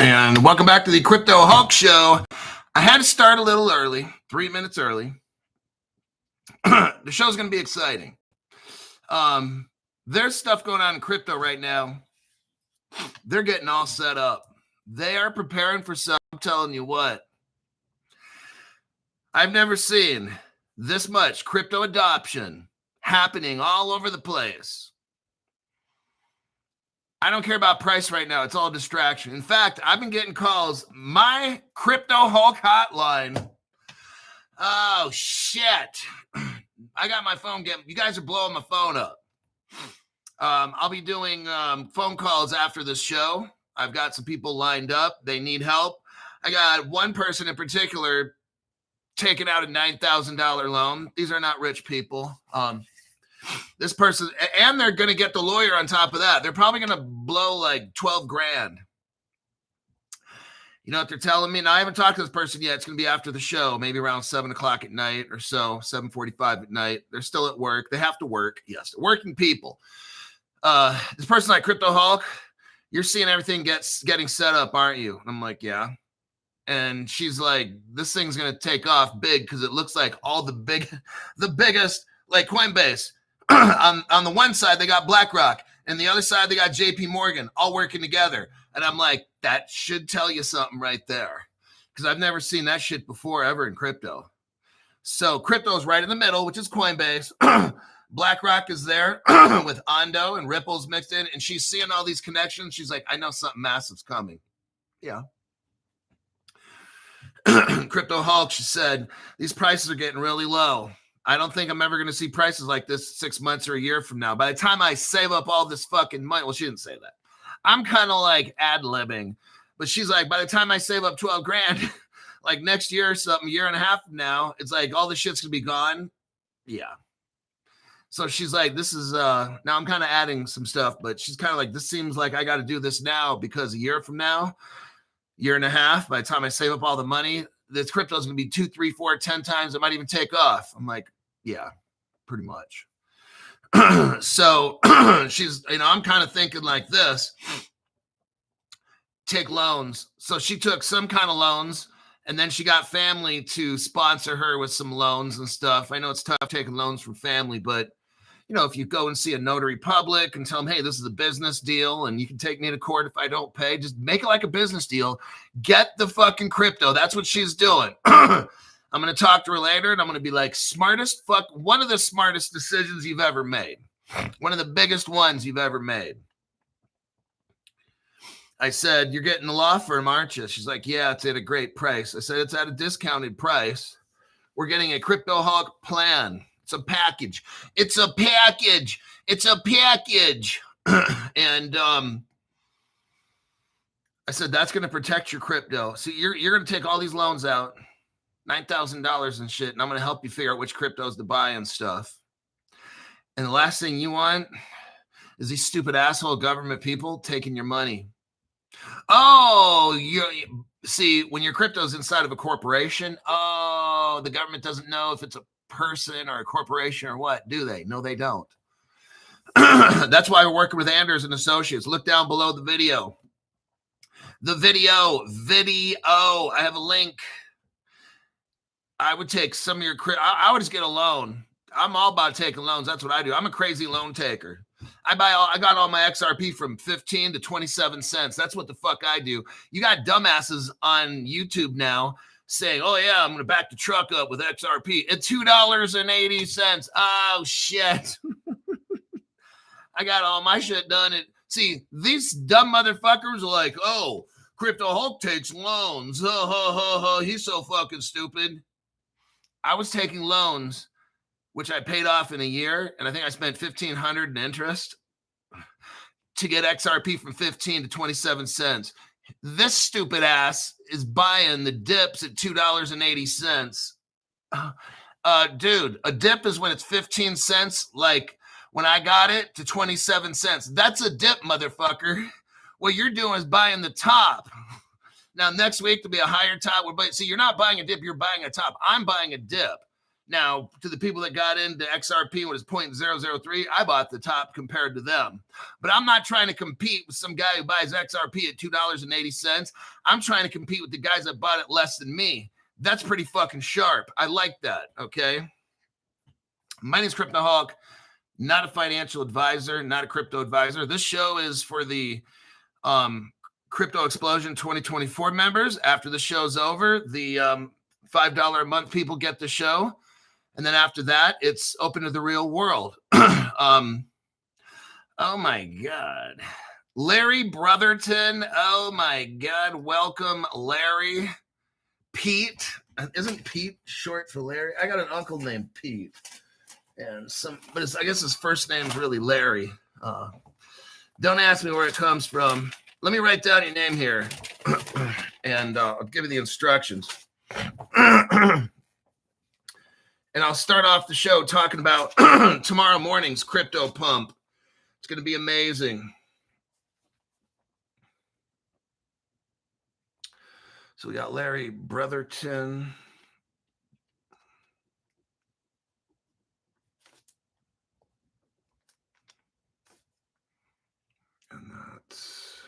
And welcome back to the Crypto Hulk Show. I had to start a little early, 3 minutes early. The show's going to be exciting. There's stuff going on in crypto right now. They're getting all set up. They are preparing for something. I'm telling you what. I've never seen this much crypto adoption happening all over the place. I don't care about price right now. It's all a distraction. In fact, I've been getting calls. My Crypto Hulk hotline. Oh, shit. I got my phone getting. You guys are blowing my phone up. I'll be doing phone calls after this show. I've got some people lined up. They need help. I got one person in particular taking out a $9,000 loan. These are not rich people. This person, and they're going to get the lawyer on top of that. They're probably going to blow like 12 grand. You know what they're telling me? Now, I haven't talked to this person yet. It's going to be after the show, maybe around 7 o'clock at night or so, 7:45 at night. They're still at work. They have to work. Yes, they're working people. This person like Crypto Hulk, you're seeing everything getting set up, aren't you? And I'm like, yeah. And she's like, this thing's going to take off big because it looks like all the biggest, like Coinbase. on the one side, they got BlackRock. And the other side, they got JP Morgan all working together. And I'm like, that should tell you something right there. Because I've never seen that shit before ever in crypto. So crypto is right in the middle, which is Coinbase. BlackRock is there with Ondo and Ripple's mixed in. And she's seeing all these connections. She's like, I know something massive's coming. Yeah. Crypto Hulk, she said, these prices are getting really low. I don't think I'm ever going to see prices like this 6 months or a year from now. By the time I save up all this fucking money, well, she didn't say that. I'm kind of like ad-libbing, but she's like, by the time I save up 12 grand, like next year or something, year and a half from now, it's like all the shit's going to be gone. Yeah. So she's like, this is, now I'm kind of adding some stuff, but she's kind of like, this seems like I got to do this now because a year from now, year and a half, by the time I save up all the money, this crypto is going to be 2, 3, 4, 10 times. It might even take off. I'm like, yeah, pretty much. So she's, I'm kind of thinking like this, take loans. So she took some kind of loans and then she got family to sponsor her with some loans and stuff. I know it's tough taking loans from family, but if you go and see a notary public and tell them, hey, this is a business deal and you can take me to court if I don't pay, just make it like a business deal. Get the fucking crypto. That's what she's doing. I'm going to talk to her later and I'm going to be like, one of the smartest decisions you've ever made. One of the biggest ones you've ever made. I said, you're getting the law firm, aren't you? She's like, yeah, it's at a great price. I said, it's at a discounted price. We're getting a Crypto Hulk plan. It's a package. It's a package. It's a package. And I said, that's going to protect your crypto. So you're going to take all these loans out, $9,000 and shit, and I'm going to help you figure out which cryptos to buy and stuff. And the last thing you want is these stupid asshole government people taking your money. Oh, see, when your crypto's inside of a corporation, the government doesn't know if it's a person or a corporation or what, do they? No, they don't. That's why we're working with Anders and Associates. Look down below the video. The video. I have a link. I would take some of your I would just get a loan. I'm all about taking loans. That's what I do. I'm a crazy loan taker. I got all my XRP from 15 to 27 cents. That's what the fuck I do. You got dumbasses on YouTube now saying, oh yeah, I'm going to back the truck up with XRP at $2.80. Oh shit. I got all my shit done. See, these dumb motherfuckers are like, oh, Crypto Hulk takes loans. He's so fucking stupid. I was taking loans, which I paid off in a year. And I think I spent $1,500 in interest to get XRP from 15 to 27 cents. This stupid ass is buying the dips at $2.80. Dude, a dip is when it's 15 cents. Like when I got it to 27 cents. That's a dip, motherfucker. What you're doing is buying the top. Now, next week there'll be a higher top. But see, you're not buying a dip. You're buying a top. I'm buying a dip. Now, to the people that got into XRP when it's 0.003, I bought the top compared to them. But I'm not trying to compete with some guy who buys XRP at $2.80. I'm trying to compete with the guys that bought it less than me. That's pretty fucking sharp. I like that, okay? My name is Cryptoholic, not a financial advisor, not a crypto advisor. This show is for the Crypto Explosion 2024 members. After the show's over, the $5 a month people get the show. And then after that, it's open to the real world. Oh my God. Larry Brotherton. Oh my God. Welcome, Larry. Pete. Isn't Pete short for Larry? I got an uncle named Pete. But I guess his first name's really Larry. Don't ask me where it comes from. Let me write down your name here. And I'll give you the instructions. And I'll start off the show talking about tomorrow morning's crypto pump. It's going to be amazing. So we got Larry Brotherton. And that's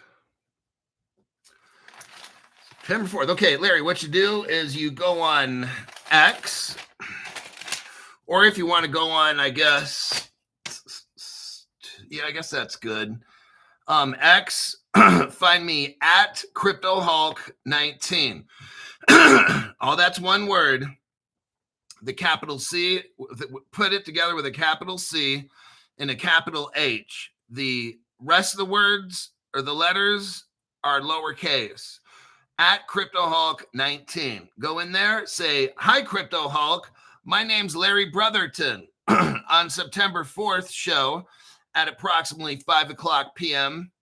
September 4th. Okay, Larry, what you do is you go on X. Or if you want to go on, I guess, I guess that's good. X, find me at CryptoHulk19. All that's one word. The capital C, put it together with a capital C and a capital H. The rest of the words or the letters are lowercase. At CryptoHulk19. Go in there, say, hi, CryptoHulk. My name's Larry Brotherton. On September 4th show at approximately 5 o'clock p.m.,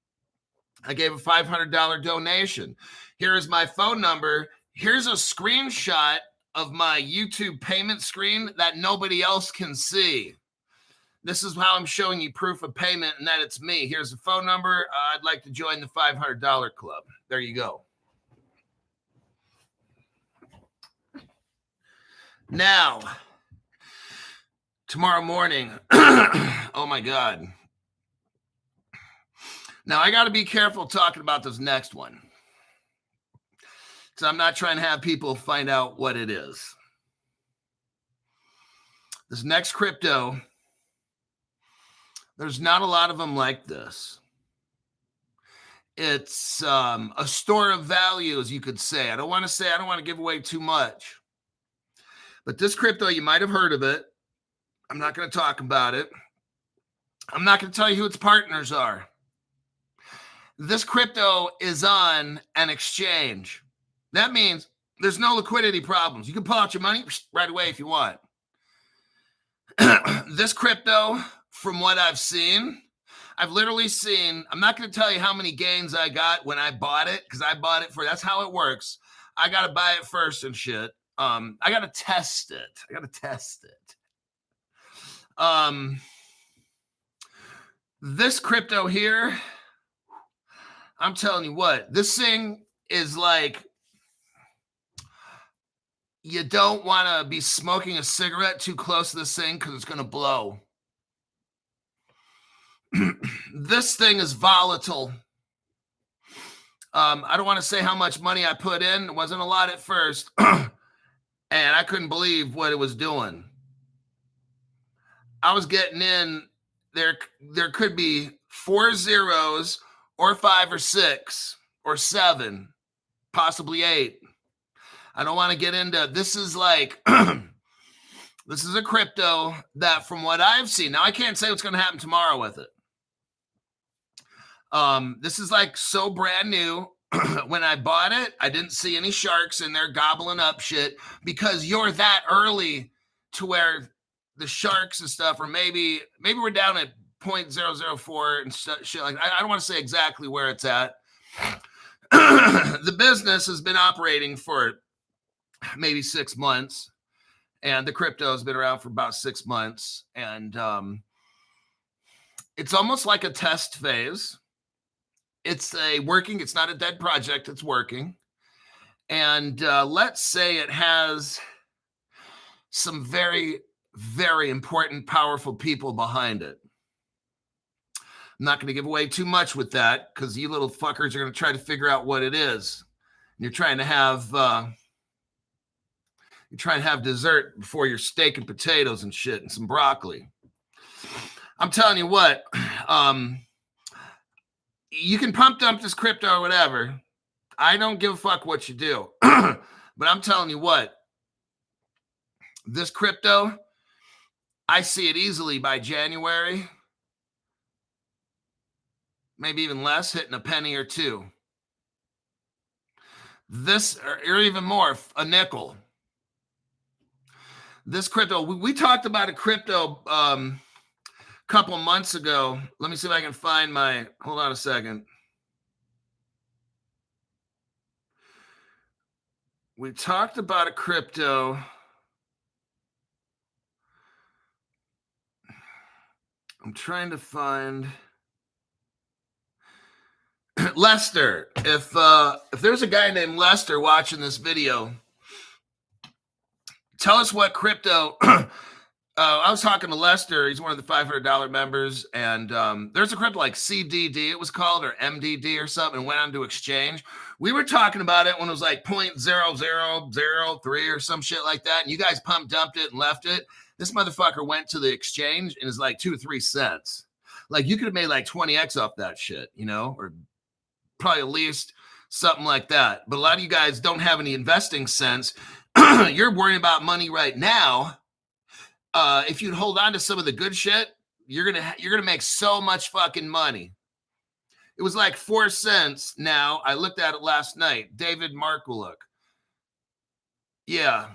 I gave a $500 donation. Here is my phone number. Here's a screenshot of my YouTube payment screen that nobody else can see. This is how I'm showing you proof of payment and that it's me. Here's the phone number. I'd like to join the $500 club. There you go. Now, tomorrow morning, oh my God. Now, I got to be careful talking about this next one. Because I'm not trying to have people find out what it is. This next crypto, there's not a lot of them like this. It's a store of value, as you could say. I don't want to give away too much. But this crypto, you might have heard of it. I'm not going to talk about it. I'm not going to tell you who its partners are. This crypto is on an exchange. That means there's no liquidity problems. You can pull out your money right away if you want. This crypto, from what I've seen, I've literally seen, I'm not going to tell you how many gains I got when I bought it, because I bought it that's how it works. I got to buy it first and shit. I got to test it. This crypto here, I'm telling you what, this thing is like, you don't want to be smoking a cigarette too close to this thing because it's going to blow. This thing is volatile. I don't want to say how much money I put in. It wasn't a lot at first. And I couldn't believe what it was doing. I was getting in, there could be 4 zeros or 5 or 6 or 7, possibly 8. I don't want to get into, this is like, this is a crypto that from what I've seen, now I can't say what's going to happen tomorrow with it. This is like so brand new. When I bought it, I didn't see any sharks in there gobbling up shit because you're that early to where the sharks and stuff, or maybe we're down at 0.004 and shit like I don't want to say exactly where it's at. The business has been operating for maybe 6 months, and the crypto has been around for about 6 months, and it's almost like a test phase. It's not a dead project. It's working. And let's say it has some very, very important, powerful people behind it. I'm not going to give away too much with that because you little fuckers are going to try to figure out what it is. And you're trying to have dessert before your steak and potatoes and shit and some broccoli. I'm telling you what, you can pump dump this crypto or whatever. I don't give a fuck what you do. But I'm telling you what, this crypto, I see it easily by January, maybe even less, hitting a penny or two. This, or even more, a nickel. This crypto, we talked about a crypto a couple months ago. Let me see if I can find hold on a second. We talked about a crypto. I'm trying to find Lester. If there's a guy named Lester watching this video, tell us what crypto. I was talking to Lester. He's one of the $500 members, and there's a crypto like CDD, it was called, or MDD or something, and went on to exchange. We were talking about it when it was like 0.0003 or some shit like that, and you guys pump dumped it and left it. This motherfucker went to the exchange and is like 2 or 3 cents. Like, you could have made like 20x off that shit, or probably at least something like that. But a lot of you guys don't have any investing sense. You're worrying about money right now. If you'd hold on to some of the good shit, you're gonna make so much fucking money. It was like 4 cents. Now I looked at it last night. David Markuluk. Yeah.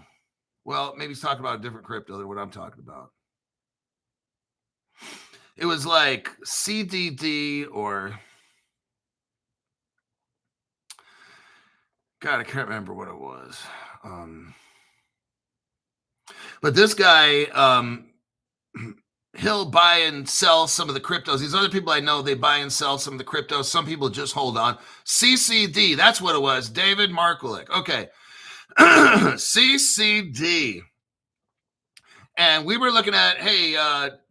Well, maybe he's talking about a different crypto than what I'm talking about. It was like CDD or God, I can't remember what it was. But this guy, he'll buy and sell some of the cryptos. These other people I know, they buy and sell some of the cryptos. Some people just hold on. CCD, that's what it was. David Markulik. Okay. CCD. And we were looking at, hey,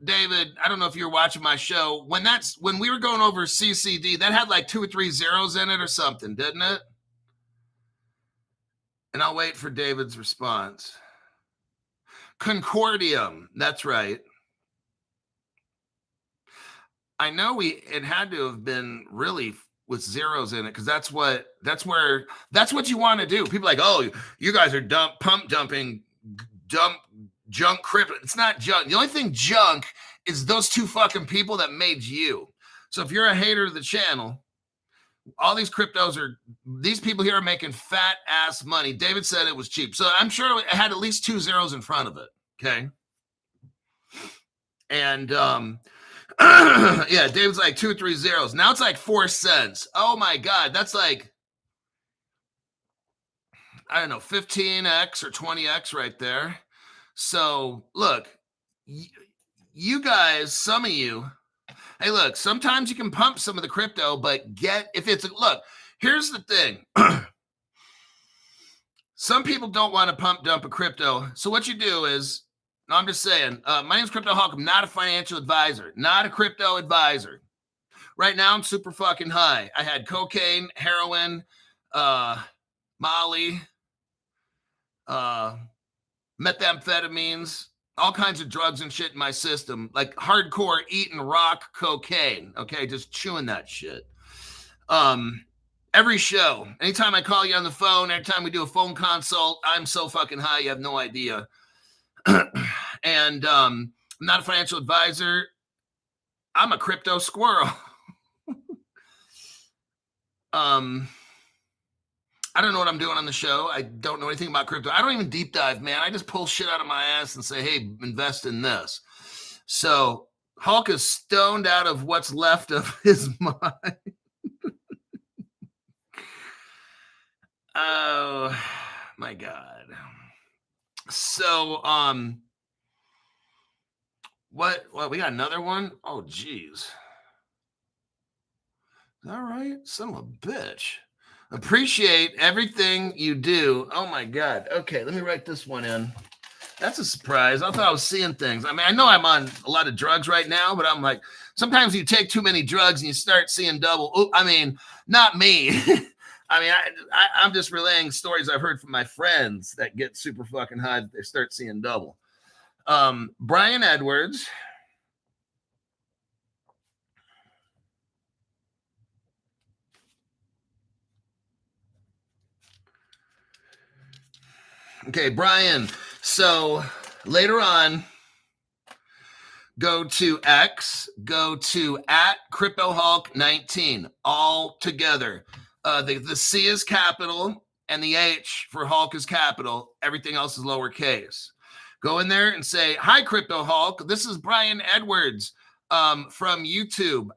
David, I don't know if you're watching my show. When we were going over CCD, that had like 2 or 3 zeros in it or something, didn't it? And I'll wait for David's response. Concordium, that's right. I know it had to have been really with zeros in it because that's what you want to do. People are like, oh, you guys are pump dumping junk crypto. It's not junk. The only thing junk is those 2 fucking people that made you. So if you're a hater of the channel, all these cryptos these people here are making fat ass money. David said it was cheap. So I'm sure it had at least 2 zeros in front of it. Okay. And yeah, David's like 2 or 3 zeros. Now it's like 4 cents. Oh my God. That's like, I don't know, 15x or 20x right there. So look, you guys, some of you, hey, look, sometimes you can pump some of the crypto, but look, here's the thing. Some people don't want to pump dump a crypto. So what you do is, I'm just saying, my name's Crypto Hulk. I'm not a financial advisor, not a crypto advisor. Right now, I'm super fucking high. I had cocaine, heroin, Molly, methamphetamines, all kinds of drugs and shit in my system, like hardcore eating rock cocaine. Okay, just chewing that shit. Every show, anytime I call you on the phone, every time we do a phone consult, I'm so fucking high, you have no idea. And I'm not a financial advisor. I'm a crypto squirrel. I don't know what I'm doing on the show. I don't know anything about crypto. I don't even deep dive, man. I just pull shit out of my ass and say, hey, invest in this. So Hulk is stoned out of what's left of his mind. Oh my God. So, what, we got another one? Oh, geez. All right, son of a bitch. Appreciate everything you do. Oh my God. Okay, let me write this one in. That's a surprise. I thought I was seeing things. I mean, I know I'm on a lot of drugs right now, but I'm like, sometimes you take too many drugs and you start seeing double. Ooh, I mean, not me. I mean, I'm just relaying stories I've heard from my friends that get super fucking high. They start seeing double. Brian Edwards. Okay, Brian. So later on, go to X, go to @CryptoHulk19, all together. The C is capital and the H for Hulk is capital. Everything else is lowercase. Go in there and say, "Hi, Crypto Hulk. This is Brian Edwards from YouTube.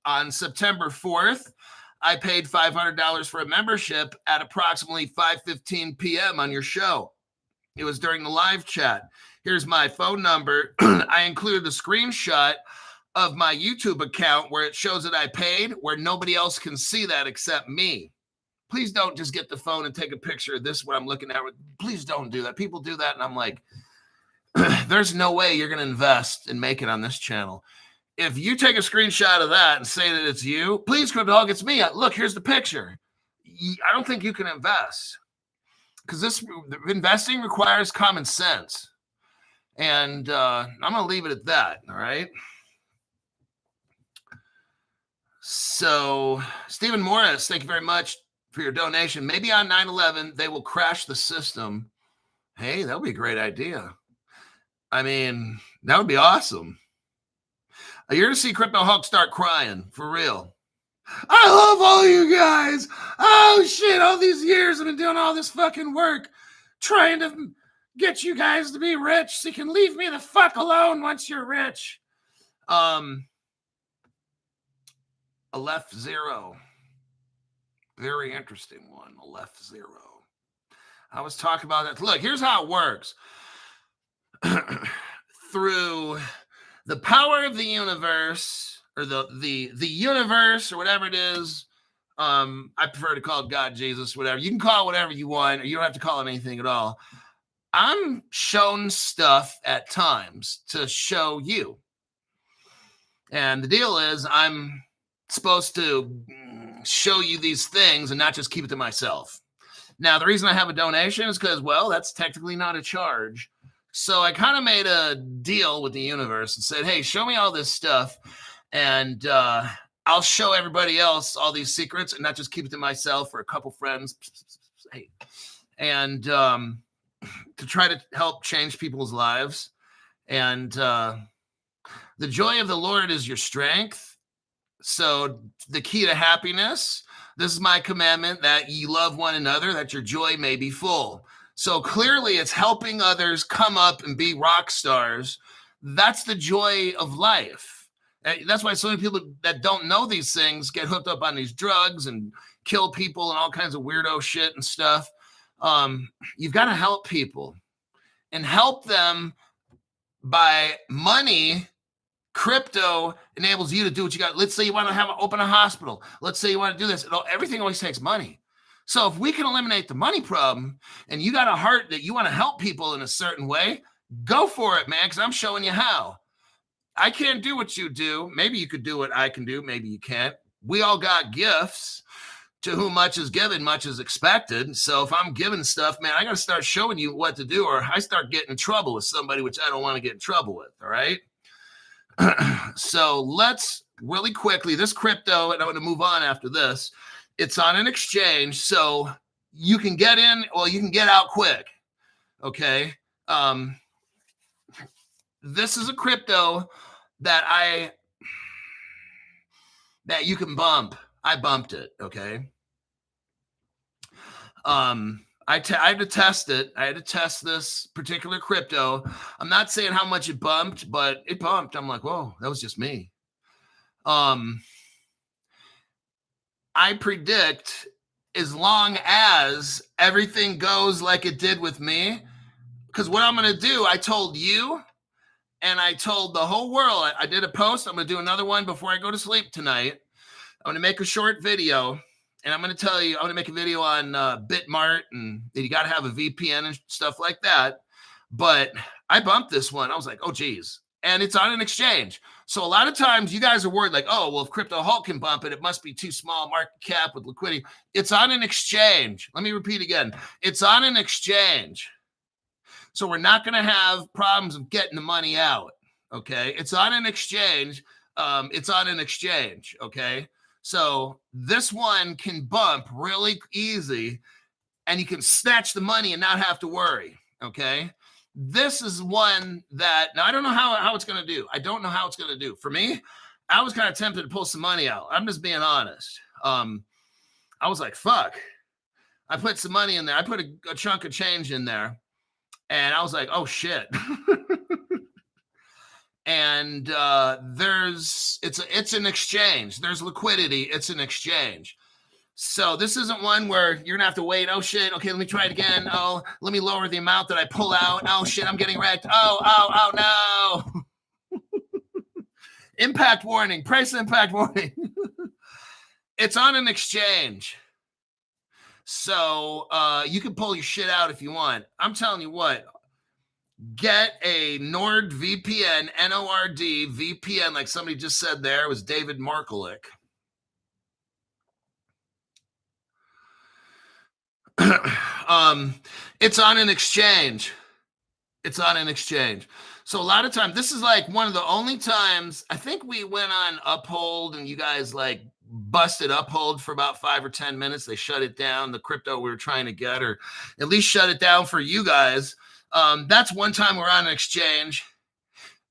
On September 4th, I paid $500 for a membership at approximately 5:15 p.m. on your show. It was during the live chat. Here's my phone number." I included a screenshot of my YouTube account where it shows that I paid, where nobody else can see that except me. Please don't just get the phone and take a picture of this, what I'm looking at. Please don't do that. People do that, and I'm like, there's no way you're going to invest and make it on this channel. If you take a screenshot of that and say that it's you, please, Crypto Hulk, it's me. Look, here's the picture. I don't think you can invest because this investing requires common sense. And I'm going to leave it at that. All right. So, Stephen Morris, thank you very much for your donation. Maybe on 9/11, they will crash the system. Hey, that would be a great idea. I mean, that would be awesome. You're going to see Crypto Hulk start crying, for real. I love all you guys. Oh, shit, all these years I've been doing all this fucking work trying to get you guys to be rich so you can leave me the fuck alone once you're rich. Aleph Zero. Very interesting one, Aleph Zero. I was talking about that. Look, here's how it works. Through the power of the universe, or the universe, or whatever it is. I prefer to call it God, Jesus, whatever. You can call it whatever you want, or you don't have to call it anything at all. I'm shown stuff at times to show you. And the deal is I'm supposed to show you these things and not just keep it to myself. Now, the reason I have a donation is because, well, that's technically not a charge. So I kind of made a deal with the universe and said, hey, show me all this stuff, and I'll show everybody else all these secrets and not just keep it to myself or a couple friends. And to try to help change people's lives. And the joy of the Lord is your strength. So the key to happiness, this is my commandment, that ye love one another, that your joy may be full. So clearly it's helping others come up and be rock stars. That's the joy of life. That's why so many people that don't know these things get hooked up on these drugs and kill people and all kinds of weirdo shit and stuff. You've got to help people and help them by money. Crypto enables you to do what you got. Let's say you want to open a hospital. Let's say you want to do this. Everything always takes money. So if we can eliminate the money problem and you got a heart that you want to help people in a certain way, go for it, man, because I'm showing you how. I can't do what you do. Maybe you could do what I can do. Maybe you can't. We all got gifts. To whom much is given, much is expected. So if I'm giving stuff, man, I got to start showing you what to do, or I start getting in trouble with somebody, which I don't want to get in trouble with. All right. So let's really quickly, this crypto, and I'm going to move on after this. It's on an exchange, so you can get in, well, you can get out quick. Okay. This is a crypto that you can bump. I bumped it. Okay. I had to test it. I had to test this particular crypto. I'm not saying how much it bumped, but it bumped. I'm like, whoa, that was just me. I predict, as long as everything goes like it did with me, because what I'm going to do, I told you and I told the whole world, I did a post. I'm going to do another one before I go to sleep tonight. I'm going to make a short video, and I'm going to tell you, I'm going to make a video on Bitmart, and you got to have a VPN and stuff like that. But I bumped this one. I was like, oh, geez. And it's on an exchange. So a lot of times you guys are worried like, oh, well, if Crypto Hulk can bump it, it must be too small market cap with liquidity. It's on an exchange. Let me repeat again. It's on an exchange. So we're not going to have problems of getting the money out. Okay. It's on an exchange. It's on an exchange. Okay. So this one can bump really easy and you can snatch the money and not have to worry. Okay. This is one that now I don't know how it's going to do. I don't know how it's going to do. For me, I was kind of tempted to pull some money out. I'm just being honest. I was like, fuck. I put some money in there. I put a chunk of change in there. And I was like, oh shit. And it's an exchange. There's liquidity. It's an exchange. So this isn't one where you're gonna have to wait. Oh shit. Okay, let me try it again. Oh, let me lower the amount that I pull out. Oh shit, I'm getting wrecked. Oh no. Impact warning, price impact warning. It's on an exchange. So you can pull your shit out if you want. I'm telling you what, get a NordVPN, N-O-R-D, VPN, like somebody just said there. It was David Markalik. It's on an exchange. It's on an exchange. So a lot of times, this is like one of the only times, I think we went on Uphold and you guys like busted Uphold for about 5 or 10 minutes. They shut it down, the crypto we were trying to get, or at least shut it down for you guys. That's one time we're on an exchange.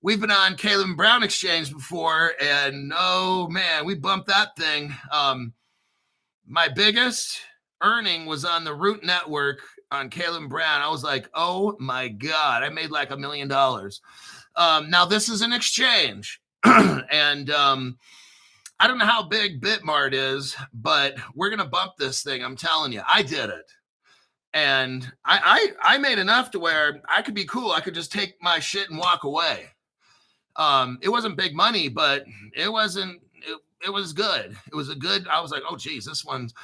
We've been on Caleb and Brown exchange before, and oh man, we bumped that thing. My biggest earning was on the Root Network on Caleb Brown. I was like, oh my God, I made like $1 million. Now this is an exchange. And I don't know how big Bitmart is, but we're going to bump this thing. I'm telling you, I did it. And I made enough to where I could be cool. I could just take my shit and walk away. It wasn't big money, but it wasn't, it was good. It was a good, I was like, oh geez, this one's,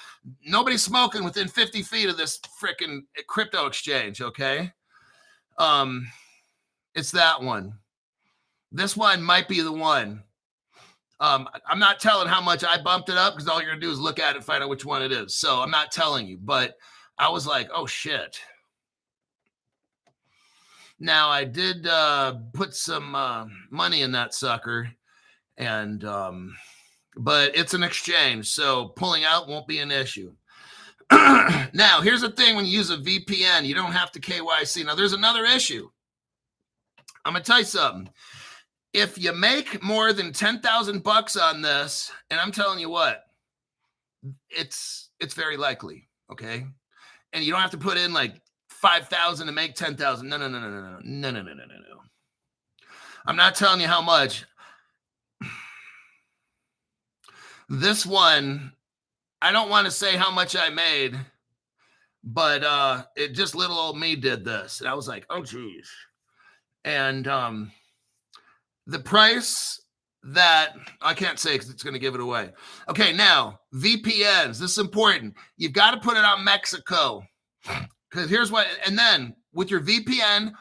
nobody's smoking within 50 feet of this freaking crypto exchange. Okay. It's that one. This one might be the one. I'm not telling how much I bumped it up because all you're gonna do is look at it and find out which one it is. So I'm not telling you, but I was like, oh shit. Now I did put some money in that sucker, and but it's an exchange, so pulling out won't be an issue. Now, here's the thing: when you use a VPN, you don't have to KYC. Now, there's another issue. I'm gonna tell you something. If you make more than $10,000 on this, and I'm telling you what, it's very likely, okay? And you don't have to put in like 5,000 to make 10,000. No. I'm not telling you how much. This one, I don't want to say how much I made, but it just little old me did this. And I was like, oh geez. And the price that I can't say because it's going to give it away. Okay, now VPNs. This is important. You've got to put it on Mexico. Because here's what, and then with your VPN,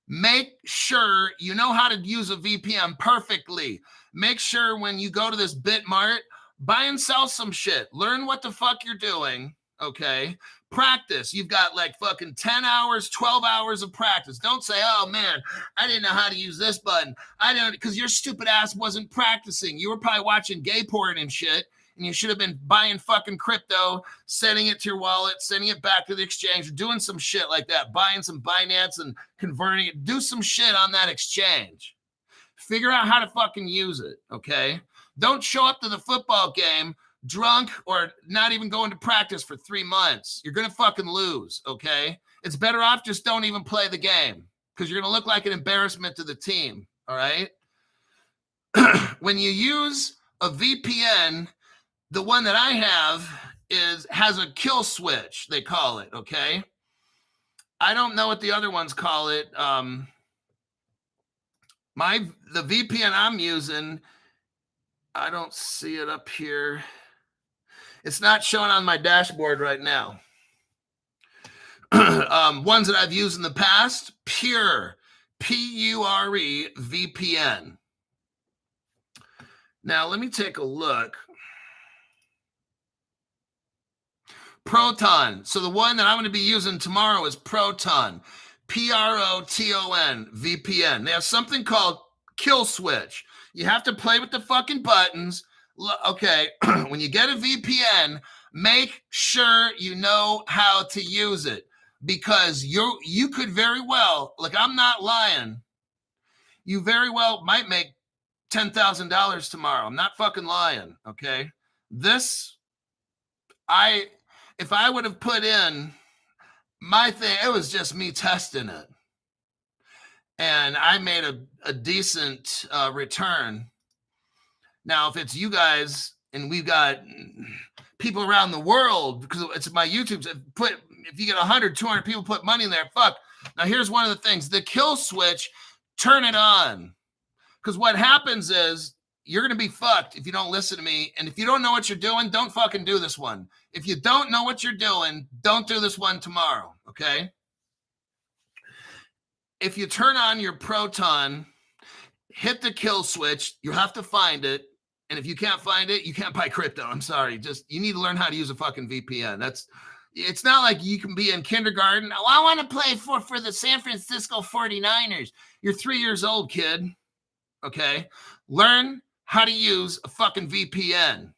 make sure you know how to use a VPN perfectly. Make sure when you go to this Bitmart, buy and sell some shit. Learn what the fuck you're doing, okay? Practice. You've got like fucking 10 hours, 12 hours of practice. Don't say, oh man, I didn't know how to use this button. I don't, because your stupid ass wasn't practicing. You were probably watching gay porn and shit. And you should have been buying fucking crypto, sending it to your wallet, sending it back to the exchange, doing some shit like that, buying some Binance and converting it. Do some shit on that exchange. Figure out how to fucking use it, okay? Don't show up to the football game drunk or not even going to practice for 3 months. You're going to fucking lose, okay? It's better off just don't even play the game because you're going to look like an embarrassment to the team, all right? When you use a VPN, the one that I have has a kill switch, they call it, okay? I don't know what the other ones call it. The VPN I'm using, I don't see it up here. It's not showing on my dashboard right now. Ones that I've used in the past, Pure, Pure VPN. Now, let me take a look. Proton. So the one that I'm going to be using tomorrow is Proton, Proton VPN. They have something called Kill Switch. You have to play with the fucking buttons. Okay, when you get a VPN, make sure you know how to use it, because you could very well, like, I'm not lying, you very well might make $10,000 tomorrow. I'm not fucking lying. Okay, if I would have put in my thing, it was just me testing it, and I made a decent return. Now, if it's you guys and we've got people around the world, because it's my YouTube, if you get 100, 200 people put money in there, fuck. Now, here's one of the things. The kill switch, turn it on. Because what happens is you're going to be fucked if you don't listen to me. And if you don't know what you're doing, don't fucking do this one. If you don't know what you're doing, don't do this one tomorrow, okay? If you turn on your Proton, hit the kill switch. You have to find it. And if you can't find it, you can't buy crypto. I'm sorry. You need to learn how to use a fucking VPN. It's not like you can be in kindergarten. Oh, I want to play for the San Francisco 49ers. You're 3 years old, kid. Okay? Learn how to use a fucking VPN.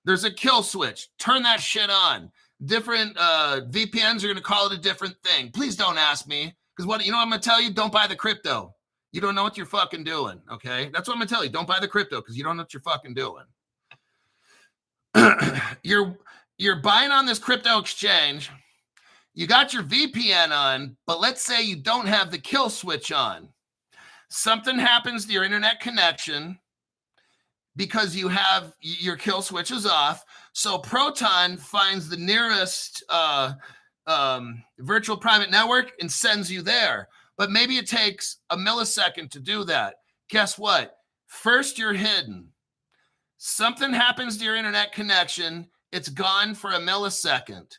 There's a kill switch. Turn that shit on. Different VPNs are going to call it a different thing. Please don't ask me. Because what I'm going to tell you? Don't buy the crypto. You don't know what you're fucking doing, okay? That's what I'm going to tell you. Don't buy the crypto because you don't know what you're fucking doing. You're buying on this crypto exchange. You got your VPN on, but let's say you don't have the kill switch on. Something happens to your internet connection because you have your kill switch is off. So Proton finds the nearest virtual private network and sends you there. But maybe it takes a millisecond to do that. Guess what? First, you're hidden. Something happens to your internet connection. It's gone for a millisecond.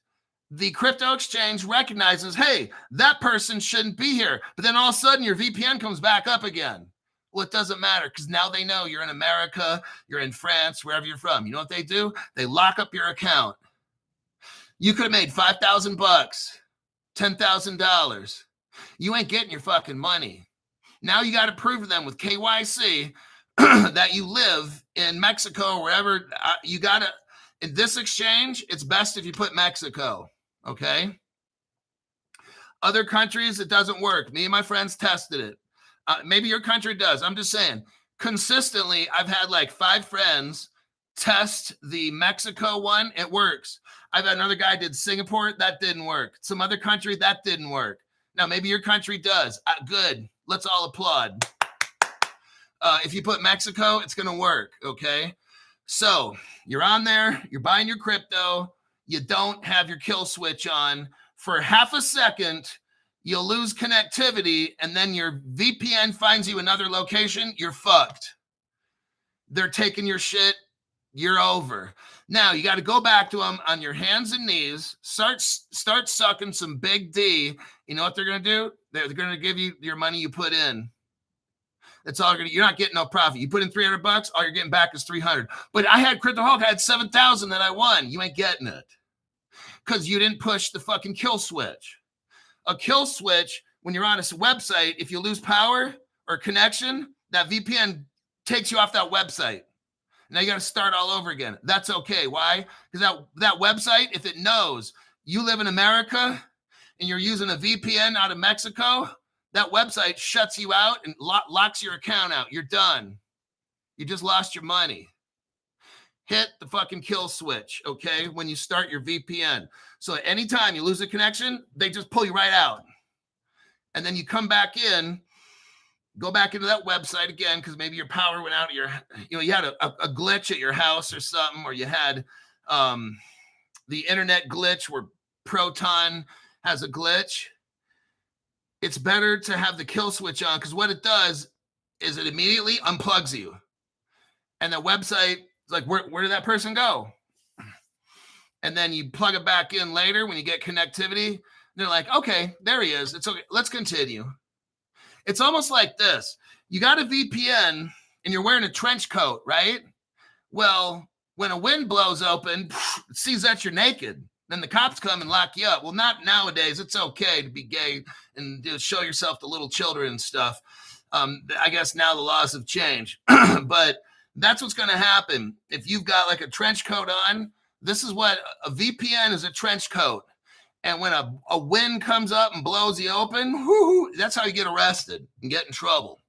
The crypto exchange recognizes, hey, that person shouldn't be here. But then all of a sudden, your VPN comes back up again. Well, it doesn't matter because now they know you're in America, you're in France, wherever you're from. You know what they do? They lock up your account. You could have made $5,000, $10,000. You ain't getting your fucking money. Now you got to prove to them with KYC that you live in Mexico or wherever. You got to, in this exchange, it's best if you put Mexico, okay? Other countries, it doesn't work. Me and my friends tested it. Maybe your country does. I'm just saying, consistently, I've had like 5 friends test the Mexico one. It works. I've had another guy did Singapore. That didn't work. Some other country, that didn't work. Now, maybe your country does. Good. Let's all applaud. If you put Mexico, it's going to work, okay? So you're on there. You're buying your crypto. You don't have your kill switch on. For half a second, you'll lose connectivity, and then your VPN finds you another location. You're fucked. They're taking your shit. You're over. Now, you got to go back to them on your hands and knees. Start sucking some big D. You know what they're going to do? They're going to give you your money you put in. That's all you're not getting no profit. You put in $300, all you're getting back is $300. But I had Crypto Hulk, I had 7,000 that I won. You ain't getting it because you didn't push the fucking kill switch. A kill switch, when you're on a website, if you lose power or connection, that VPN takes you off that website. Now you got to start all over again. That's okay. Why? Because that website, if it knows you live in America and you're using a VPN out of Mexico, that website shuts you out and locks your account out. You're done. You just lost your money. Hit the fucking kill switch, okay, when you start your VPN. So anytime you lose a connection, they just pull you right out. And then you come back in, go back into that website again because maybe your power went out. You had a glitch at your house or something, or you had the internet glitch where Proton has a glitch. It's better to have the kill switch on because what it does is it immediately unplugs you. And the website is like, where did that person go? And then you plug it back in later when you get connectivity. They're like, okay, there he is. It's okay. Let's continue. It's almost like this. You got a VPN and you're wearing a trench coat, right? Well, when a wind blows open, it sees that you're naked. Then the cops come and lock you up. Well, not nowadays. It's okay to be gay and to show yourself to little children and stuff. I guess now the laws have changed. But that's what's going to happen. If you've got like a trench coat on, this is what a VPN is, a trench coat. And when a wind comes up and blows you open, whoo, that's how you get arrested and get in trouble.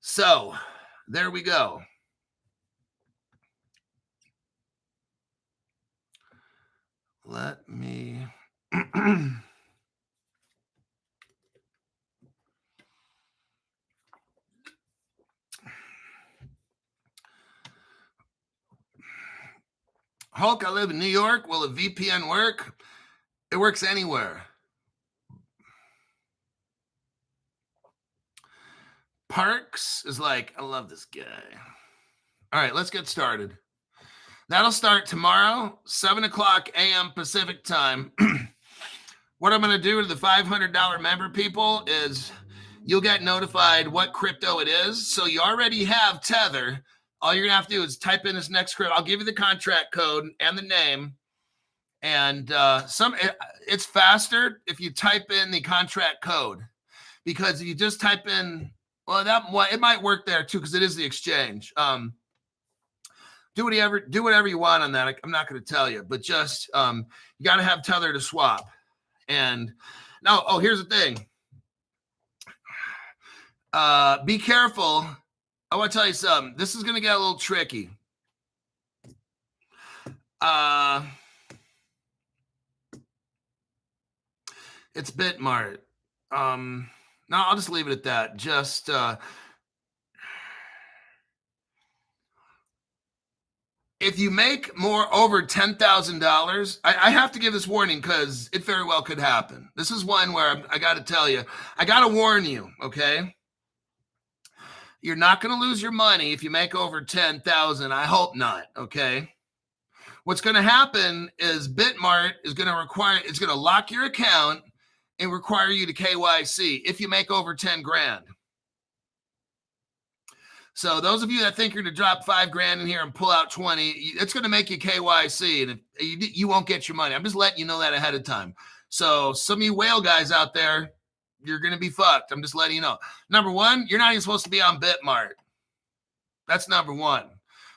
So there we go. Let me Hulk, I live in New York. Will a VPN work? It works anywhere. Parks is like, I love this guy. All right, let's get started. That'll start tomorrow, 7 o'clock a.m. Pacific time. What I'm going to do to the $500 member people is you'll get notified what crypto it is. So you already have Tether. All you're going to have to do is type in this next crypto. I'll give you the contract code and the name. And it's faster if you type in the contract code, because if you just type in, it might work there too, because it is the exchange. Do whatever you want on that. I'm not going to tell you, but just you got to have Tether to swap. And now, here's the thing. Be careful. I want to tell you something. This is going to get a little tricky. It's Bitmart. No, I'll just leave it at that. Just if you make over $10,000, I have to give this warning because it very well could happen. This is one where I got to tell you, I got to warn you, okay? You're not going to lose your money if you make over 10,000. I hope not, okay? What's going to happen is Bitmart is going to lock your account and require you to KYC if you make over 10 grand. So those of you that think you're going to drop 5 grand in here and pull out 20, it's going to make you KYC, and you won't get your money. I'm just letting you know that ahead of time. So some of you whale guys out there, you're going to be fucked. I'm just letting you know. Number one, you're not even supposed to be on Bitmart. That's number one.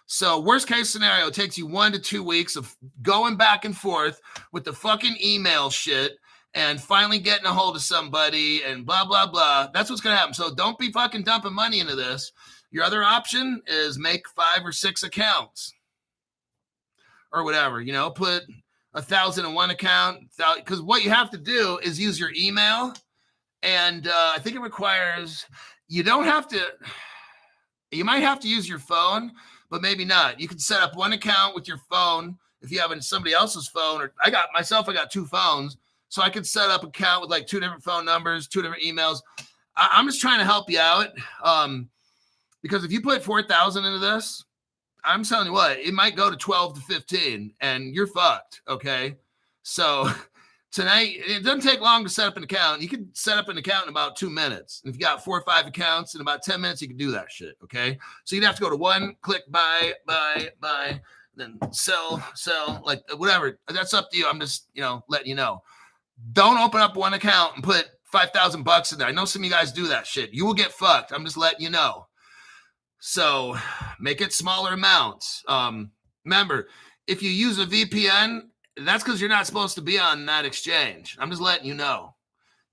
So worst case scenario, it takes you 1 to 2 weeks of going back and forth with the fucking email shit and finally getting a hold of somebody and blah, blah, blah. That's what's going to happen. So don't be fucking dumping money into this. Your other option is make 5 or 6 accounts or whatever, put 1,000 in one account, because what you have to do is use your email. And I think it requires, you might have to use your phone, but maybe not. You can set up one account with your phone if you have somebody else's phone, or I got 2 phones. So I could set up an account with like 2 different phone numbers, 2 different emails. I'm just trying to help you out. Because if you put 4,000 into this, I'm telling you what, it might go to 12 to 15 and you're fucked. Okay. So tonight, it doesn't take long to set up an account. You can set up an account in about 2 minutes. If you got 4 or 5 accounts in about 10 minutes, you can do that shit. Okay. So you'd have to go to one, click buy, then sell, like whatever. That's up to you. I'm just, letting you know. Don't open up one account and put $5,000 in there. I know some of you guys do that shit. You will get fucked. I'm just letting you know. So make it smaller amounts. Remember, if you use a VPN, that's because you're not supposed to be on that exchange. I'm just letting you know.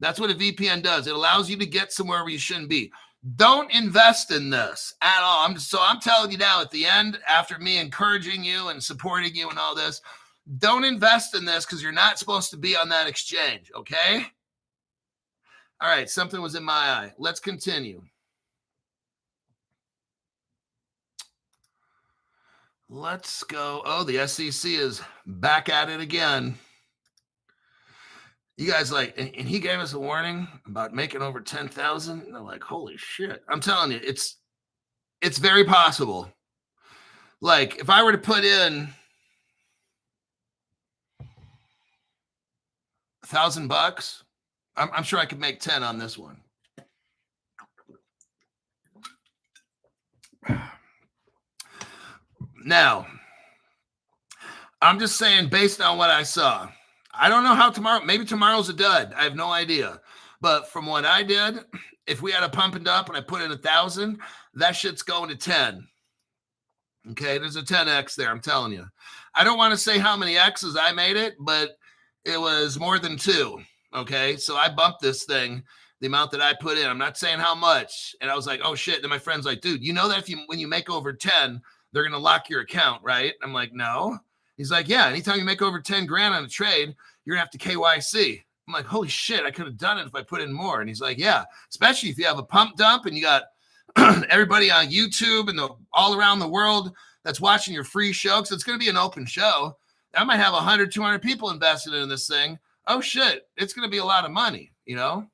That's what a VPN does. It allows you to get somewhere where you shouldn't be. Don't invest in this at all. I'm telling you now at the end, after me encouraging you and supporting you and all this, don't invest in this because you're not supposed to be on that exchange, okay? All right, something was in my eye. Let's continue. Let's go. Oh, the SEC is back at it again. You guys and he gave us a warning about making over 10,000. They're like, holy shit. I'm telling you, it's very possible. Like if I were to put in $1,000. I'm sure I could make 10 on this one. Now, I'm just saying based on what I saw. I don't know how tomorrow, maybe tomorrow's a dud. I have no idea. But from what I did, if we had a pump and dump and I put in 1,000, that shit's going to 10. Okay, there's a 10x there, I'm telling you. I don't want to say how many X's I made it, but it was more than 2. Okay, so I bumped this thing, the amount that I put in. I'm not saying how much. And I was like, oh shit. Then my friend's like, dude, you know that when you make over 10, they're going to lock your account, right? I'm like, no. He's like, yeah, anytime you make over 10 grand on a trade, you're going to have to KYC. I'm like, holy shit, I could have done it if I put in more. And he's like, yeah, especially if you have a pump dump and you got everybody on YouTube and all around the world that's watching your free show, because it's going to be an open show. I might have 100, 200 people invested in this thing. Oh, shit, it's going to be a lot of money, you know?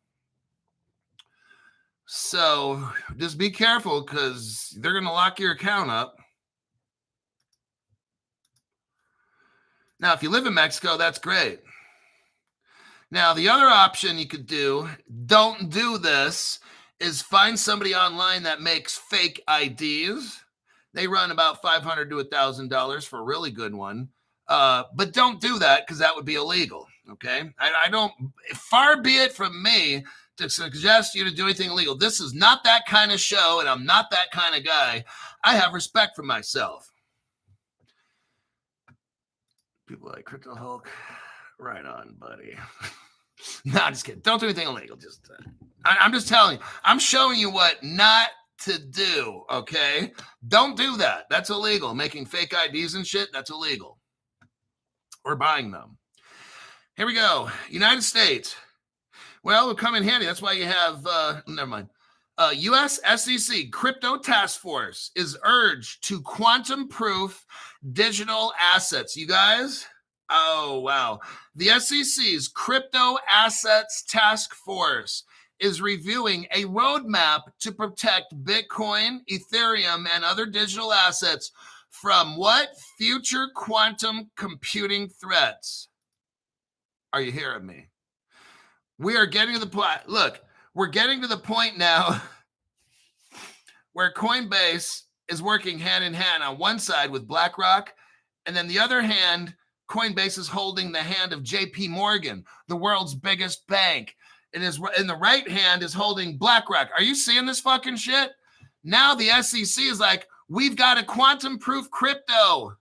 So just be careful because they're going to lock your account up. Now, if you live in Mexico, that's great. Now, the other option you could do, don't do this, is find somebody online that makes fake IDs. They run about $500 to $1,000 for a really good one. But don't do that because that would be illegal, okay? I don't, far be it from me to suggest you to do anything illegal. This is not that kind of show, and I'm not that kind of guy. I have respect for myself. People like Crypto Hulk, right on, buddy. No, just kidding. Don't do anything illegal. Just, I'm just telling you. I'm showing you what not to do, okay? Don't do that. That's illegal. Making fake IDs and shit, that's illegal. Or buying them. Here we go. United States. Well, it would come in handy. That's why you have, never mind. U.S. SEC Crypto Task Force is urged to quantum-proof digital assets. You guys? Oh, wow. The SEC's Crypto Assets Task Force is reviewing a roadmap to protect Bitcoin, Ethereum, and other digital assets from what? Future quantum computing threats. Are you hearing me? We are getting to the point. Look, we're getting to the point now where Coinbase is working hand in hand on one side with BlackRock, and then the other hand, Coinbase is holding the hand of JP Morgan, the world's biggest bank. And in the right hand is holding BlackRock. Are you seeing this fucking shit? Now the SEC is like, we've got a quantum-proof crypto.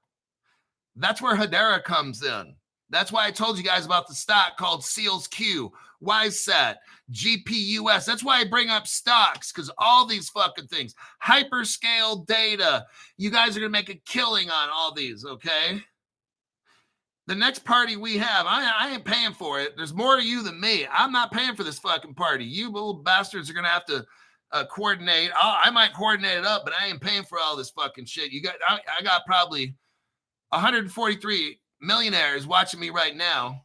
That's where Hedera comes in. That's why I told you guys about the stock called Seals Q, WiseSat, GPUS. That's why I bring up stocks, because all these fucking things, hyperscale data, you guys are going to make a killing on all these, okay? The next party we have, I ain't paying for it. There's more to you than me. I'm not paying for this fucking party. You little bastards are going to have to coordinate. I might coordinate it up, but I ain't paying for all this fucking shit. I got probably 143 millionaires watching me right now.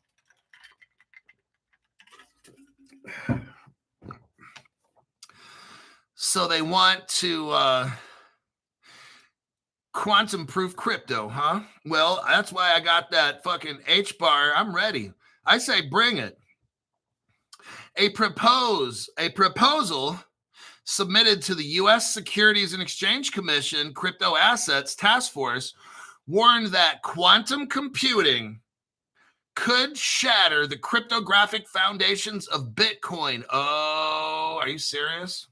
So they want to quantum-proof crypto, huh? Well, that's why I got that fucking HBAR. I'm ready. I say bring it. A proposal submitted to the U.S. Securities and Exchange Commission Crypto Assets Task Force warned that quantum computing could shatter the cryptographic foundations of Bitcoin. Oh, are you serious?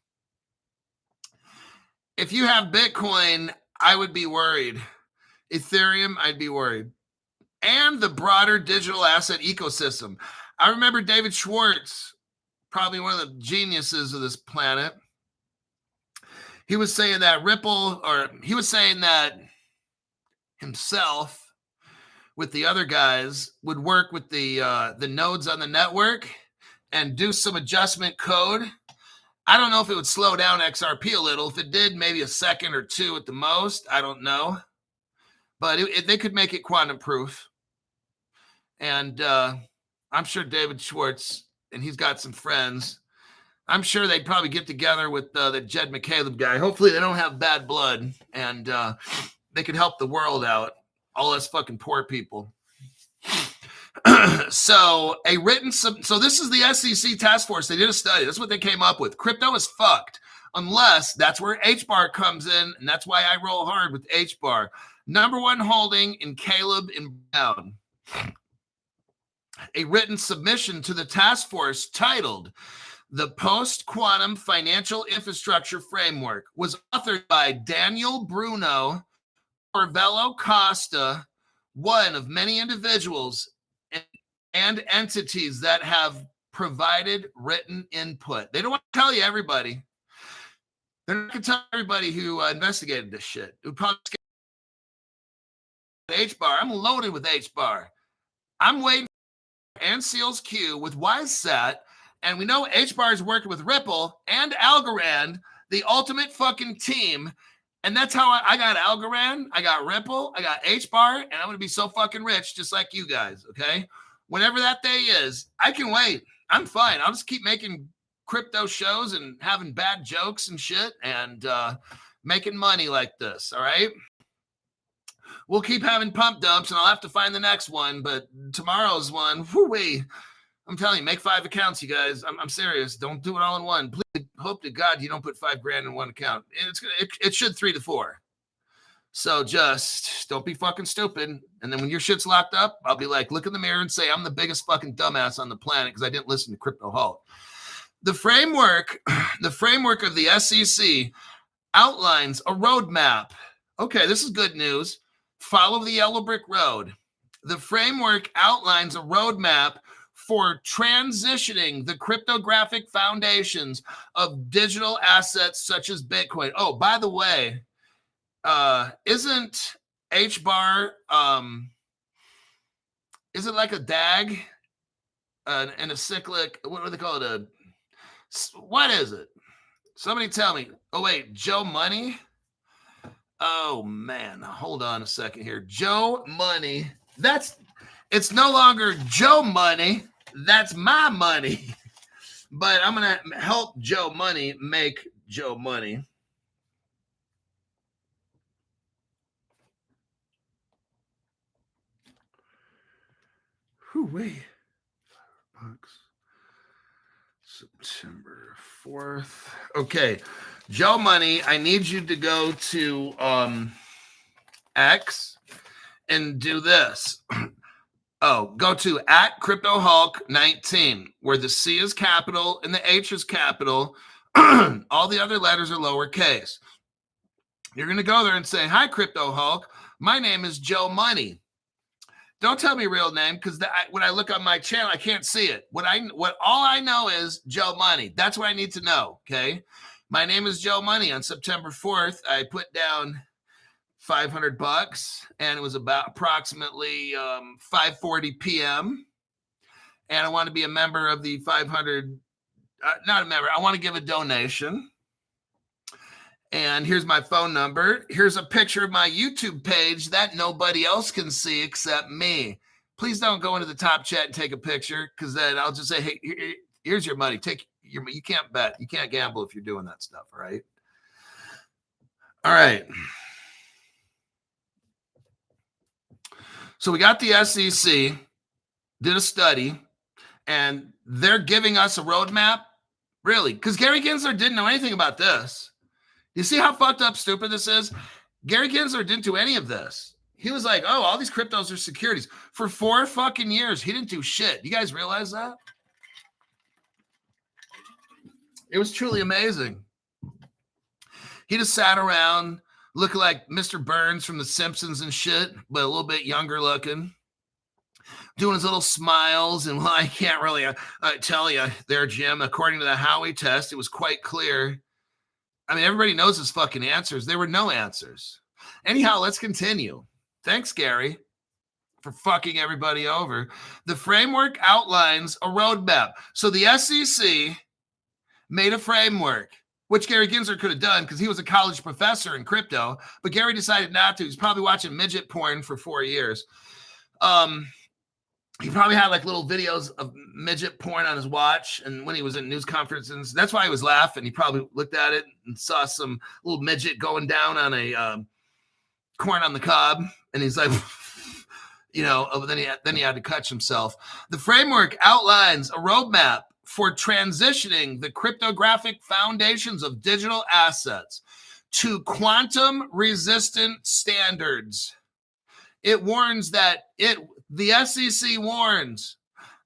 If you have Bitcoin, I would be worried. Ethereum, I'd be worried. And the broader digital asset ecosystem. I remember David Schwartz, probably one of the geniuses of this planet. He was saying that he was saying that himself with the other guys would work with the nodes on the network and do some adjustment code. I don't know if it would slow down XRP a little. If it did, maybe a second or two at the most. I don't know. But they could make it quantum proof. And I'm sure David Schwartz, and he's got some friends, I'm sure they'd probably get together with the Jed McCaleb guy. Hopefully they don't have bad blood, and they could help the world out. All us fucking poor people. So this is the SEC task force. They did a study. That's what they came up with. Crypto is fucked unless that's where HBAR comes in. And that's why I roll hard with HBAR. Number one holding in Caleb and Brown. A written submission to the task force titled The Post-Quantum Financial Infrastructure Framework was authored by Daniel Bruno Orvello Costa, one of many individuals and entities that have provided written input. They don't want to tell you everybody. They're not going to tell everybody who investigated this shit. Who probably HBAR. I'm loaded with HBAR. I'm waiting for Anseal's Q with WiseSat, and we know HBAR is working with Ripple and Algorand, the ultimate fucking team. And that's how I got Algorand, I got Ripple, I got HBAR, and I'm going to be so fucking rich just like you guys, okay? Whenever that day is, I can wait. I'm fine. I'll just keep making crypto shows and having bad jokes and shit and making money like this, all right? We'll keep having pump dumps, and I'll have to find the next one, but tomorrow's one, whoo-wee. I'm telling you, make 5 accounts, you guys. I'm serious. Don't do it all in one. Please hope to God you don't put $5,000 in one account. It should 3 to 4. So just don't be fucking stupid. And then when your shit's locked up, I'll be like, look in the mirror and say, I'm the biggest fucking dumbass on the planet because I didn't listen to Crypto Hulk. The framework of the SEC outlines a roadmap. Okay, this is good news. Follow the yellow brick road. The framework outlines a roadmap for transitioning the cryptographic foundations of digital assets such as Bitcoin. Oh, by the way, isn't HBAR, is it like a DAG and a cyclic? What do they call it? What is it? Somebody tell me. Oh, wait, Joe Money? Oh, man. Hold on a second here. Joe Money. It's no longer Joe Money. That's my money. But I'm going to help Joe Money make Joe Money. Whoo-wee. $5. September 4th. Okay. Joe Money, I need you to go to X and do this. Oh, go to @CryptoHulk19, where the C is capital and the H is capital. All the other letters are lowercase. You're going to go there and say, hi, Crypto Hulk. My name is Joe Money. Don't tell me real name because when I look on my channel, I can't see it. All I know is Joe Money. That's what I need to know, okay? My name is Joe Money. On September 4th, I put down $500, and it was about approximately 5:40 p.m. And I want to be a member of the 500. Not a member. I want to give a donation. And here's my phone number. Here's a picture of my YouTube page that nobody else can see except me. Please don't go into the top chat and take a picture because then I'll just say, hey, here's your money. You can't bet. You can't gamble if you're doing that stuff. All right. All right. So we got the SEC, did a study, and they're giving us a roadmap. Really? Because Gary Gensler didn't know anything about this. You see how fucked up stupid this is? Gary Gensler didn't do any of this. He was like, oh, all these cryptos are securities. For 4 fucking years, he didn't do shit. You guys realize that? It was truly amazing. He just sat around looking like Mr. Burns from The Simpsons and shit, but a little bit younger looking. Doing his little smiles. And, well, I can't really tell you there, Jim. According to the Howey test, it was quite clear. I mean, everybody knows his fucking answers. There were no answers. Anyhow, let's continue. Thanks, Gary, for fucking everybody over. The framework outlines a roadmap. So the SEC made a framework, which Gary Gensler could have done because he was a college professor in crypto, but Gary decided not to. He's probably watching midget porn for 4 years. He probably had like little videos of midget porn on his watch. And when he was in news conferences, that's why he was laughing. He probably looked at it and saw some little midget going down on a corn on the cob. And he's like, Then he had to catch himself. The framework outlines a roadmap for transitioning the cryptographic foundations of digital assets to quantum-resistant standards. It warns that the SEC warns,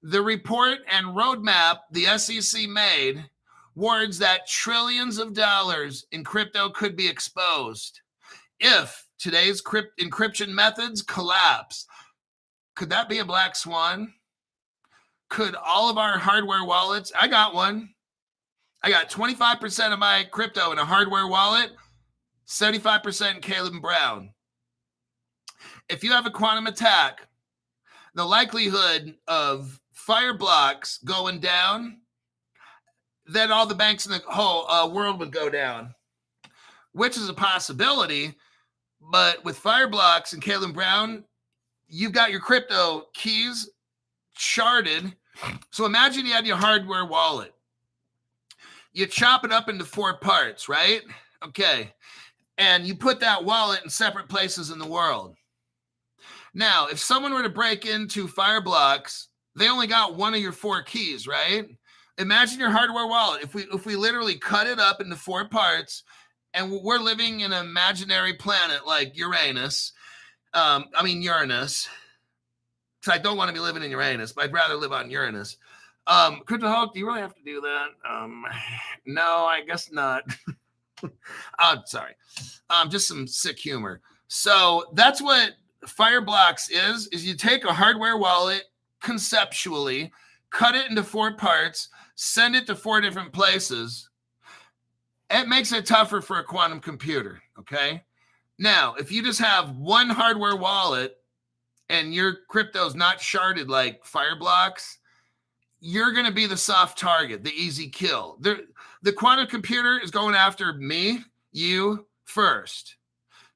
the report and roadmap the SEC made warns that trillions of dollars in crypto could be exposed if today's encryption methods collapse. Could that be a black swan? Could all of our hardware wallets, I got one. I got 25% of my crypto in a hardware wallet, 75% in Caleb Brown. If you have a quantum attack, the likelihood of fire blocks going down, then all the banks in the whole world would go down, which is a possibility. But with fire blocks and Caleb Brown, you've got your crypto keys sharded. So imagine you had your hardware wallet. You chop it up into 4 parts, right? Okay. And you put that wallet in separate places in the world. Now, if someone were to break into Fireblocks, they only got one of your 4 keys, right? Imagine your hardware wallet. If we literally cut it up into 4 parts, and we're living in an imaginary planet like Uranus, Uranus, because I don't want to be living in Uranus, but I'd rather live on Uranus. Crypto Hulk, do you really have to do that? No, I guess not. Sorry. Just some sick humor. So that's what Fireblocks is you take a hardware wallet conceptually, cut it into 4 parts, send it to 4 different places. It makes it tougher for a quantum computer, okay? Now, if you just have one hardware wallet and your crypto's not sharded like Fireblocks, you're going to be the soft target, the easy kill. The quantum computer is going after me, you first,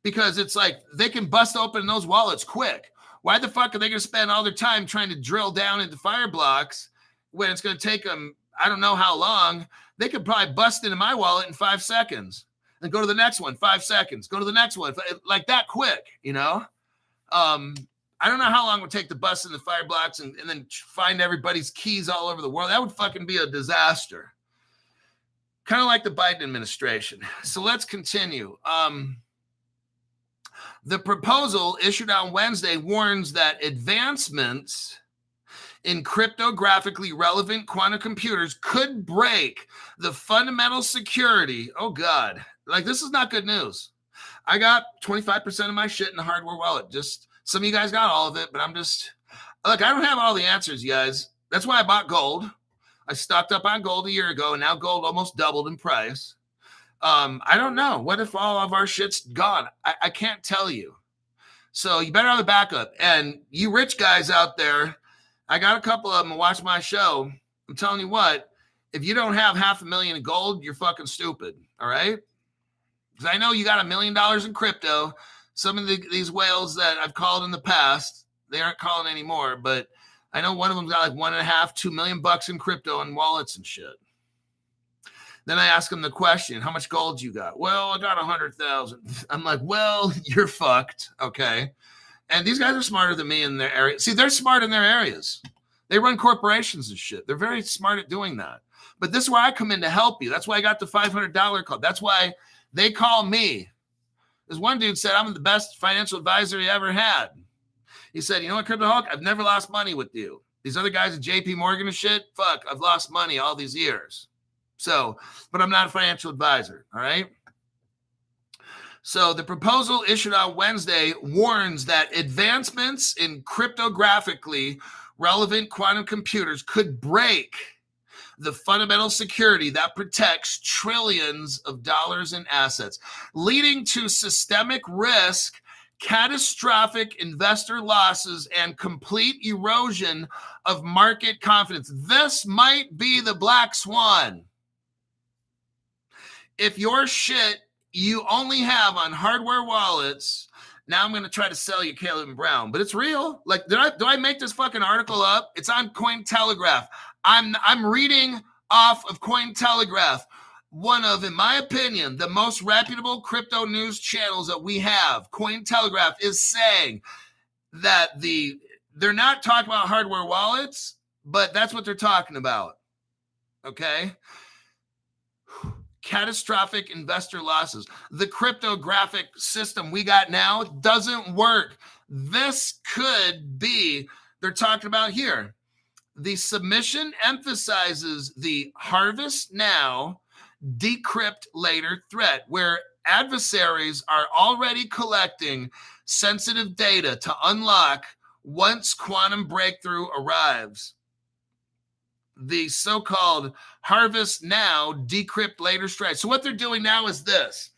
because it's like they can bust open those wallets quick. Why the fuck are they going to spend all their time trying to drill down into Fireblocks when it's going to take them, I don't know how long? They could probably bust into my wallet in 5 seconds and go to the next one, 5 seconds, go to the next one, like that quick, I don't know how long it would take to bust into Fireblocks and then find everybody's keys all over the world. That would fucking be a disaster. Kind of like the Biden administration. So let's continue. The proposal issued on Wednesday warns that advancements in cryptographically relevant quantum computers could break the fundamental security. Oh, God. Like, this is not good news. I got 25% of my shit in the hardware wallet. Just some of you guys got all of it, but I don't have all the answers, you guys. That's why I bought gold. I stocked up on gold a year ago, and now gold almost doubled in price. I don't know. What if all of our shit's gone? I can't tell you. So you better have a backup. And you rich guys out there, I got a couple of them to watch my show. I'm telling you what, if you don't have $500,000 in gold, you're fucking stupid. All right? Because I know you got $1 million in crypto. Some of these whales that I've called in the past, they aren't calling anymore, but I know one of them's got like $1.5-2 million in crypto and wallets and shit. Then I ask them the question, how much gold you got? Well, I got 100,000. I'm like, well, you're fucked. Okay. And these guys are smarter than me in their area. See, they're smart in their areas. They run corporations and shit. They're very smart at doing that. But this is where I come in to help you. That's why I got the $500 call. That's why they call me. This one dude said, I'm the best financial advisor he ever had. He said, you know what, Crypto Hulk? I've never lost money with you. These other guys at JP Morgan and shit, fuck, I've lost money all these years. So, but I'm not a financial advisor, all right? So the proposal issued on Wednesday warns that advancements in cryptographically relevant quantum computers could break the fundamental security that protects trillions of dollars in assets, leading to systemic risk, catastrophic investor losses, and complete erosion of market confidence. This might be the black swan. If your shit you only have on hardware wallets, now I'm going to try to sell you Caleb Brown, but it's real. Like, do I make this fucking article up? It's on Cointelegraph. I'm reading off of Cointelegraph, one of, in my opinion, the most reputable crypto news channels that we have. Cointelegraph is saying that they're not talking about hardware wallets, but that's what they're talking about. Okay. Catastrophic investor losses. The cryptographic system we got now doesn't work. This could be, they're talking about here. The submission emphasizes the harvest now, decrypt later threat, where adversaries are already collecting sensitive data to unlock once quantum breakthrough arrives. The so-called harvest now, decrypt later strike. So what they're doing now is this.